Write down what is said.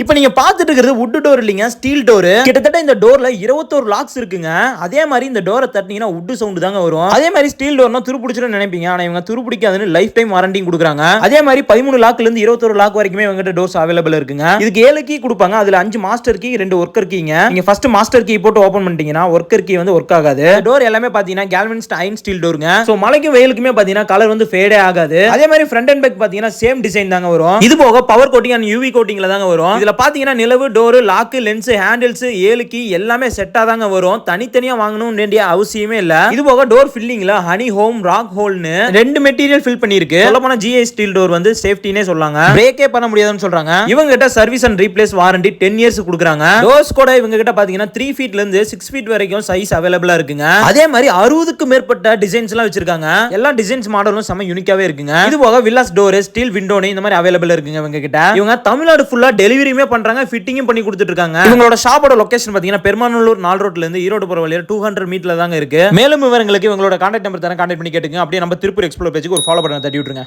இப்போ நீங்க பாத்துட்டு இருக்கிறது வுட் டோர் இல்லைங்க, ஸ்டீல் டோர். கிட்டத்தட்ட இந்த டோர்ல 21 லாக்ஸ் இருக்குங்க. அதே மாதிரி இந்த டோரை தட்டினீங்கன்னா வுட் சவுண்ட் தாங்க வரும். அதே மாதிரி ஸ்டீல் டோர்னா துருப்பிடிச்சிடும் நினைப்பீங்க, ஆனா இவங்க துருப்பிடிக்காதுன்னு லைஃப் டைம் வாரண்டியும் கொடுக்குறாங்க. அதே மாதிரி 13 லாக்ல இருந்து 21 லாக் வரைக்குமே இவங்க டோர்ஸ் அவைலபிள் இருக்குங்க. இதுக்கு 7 கீ கொடுப்பாங்க. அதுல 5 மாஸ்டர் கீ 2 ஒர்க்கர் கீங்க. நீங்க ஃபர்ஸ்ட் மாஸ்டர் கீ போட்டு ஓபன் பண்ணிட்டீங்கன்னா ஒர்க்கர் கீ வந்து ஒர்க் ஆகாது. டோர் எல்லாமே பாத்தீங்கன்னா கேல்வனிஸ்ட் அயன் ஸ்டீல் டோருங்க. சோ மலைக்கு வெயிலுக்குமே பாத்தீங்கன்னா கலர் வந்து ஃபேடே ஆகாது. அதே மாதிரி ஃப்ரண்ட் அண்ட் பேக் பாத்தீங்கன்னா சேம் டிசைன் தாங்க வரும். இது போக பவர் கோட்டிங் அண்ட் யூவி கோட்டிங்ல தாங்க வரும். இதுல பாத்தீங்கன்னா நிலவு door, lock, lens, handles, 7 key எல்லாமே செட்டா தாங்க வரும். தனித்தனியா வாங்கணும் வேண்டிய அவசியமே இல்ல. இது போக டோர் ஃபில்லிங்ல ஹனி ஹோம், ராக் ஹோல்னு 2 மெட்டீரியல் ஃபில் பண்ணிருக்கு. சொல்லப்போனா GI ஸ்டீல் டோர் வந்து சேஃப்டினே சொல்லாங்க. பிரேக்கே பண்ண முடியாதுன்னு சொல்றாங்க. இவங்க கிட்ட service and replace warranty 10 years கொடுக்குறாங்க. டோர்ஸ் கூட இவங்க கிட்ட பாத்தீங்கன்னா 3 ஃபீட்ல இருந்து 6 ஃபீட் வரைக்கும் சைஸ் அவைலபிளா இருக்குங்க. அதே மாதிரி 60க்கு மேற்பட்ட டிசைன்ஸ் எல்லாம் வச்சிருக்காங்க. எல்லா டிசைன்ஸ் மாடலும் செம யூனிக்காவே இருக்குங்க. இது போக வில்லாஸ் டோர், ஸ்டீல் விண்டோனே இந்த மாதிரி அவைலபிள் இருக்குங்க இவங்க கிட்ட. இவங்க தமிழ்நாடு ஃபுல்லா டெலிவரியுமே பண்றாங்க, ஃபிட்டிங் பண்ணி கொடுத்துட்டு இருக்காங்க. இவங்களோட ஷாப்போட லொகேஷன் பாத்தீங்கன்னா பெருமாநல்லூர் 4 ரோட்ல இருந்து ஈரோடு போற வழியில 200 மீட்டர்ல தாங்க இருக்கு. மேலும் விவரங்களுக்கு இவங்களோட கான்டாக்ட் நம்பர் தரேன், கான்டாக்ட் பண்ணி கேட்டுங்க. அப்படியே நம்ம திருப்பூர் எக்ஸ்ப்ளோர் பேஜுக்கு ஒரு ஃபாலோ பட்டன் தட்டி விட்டுருங்க.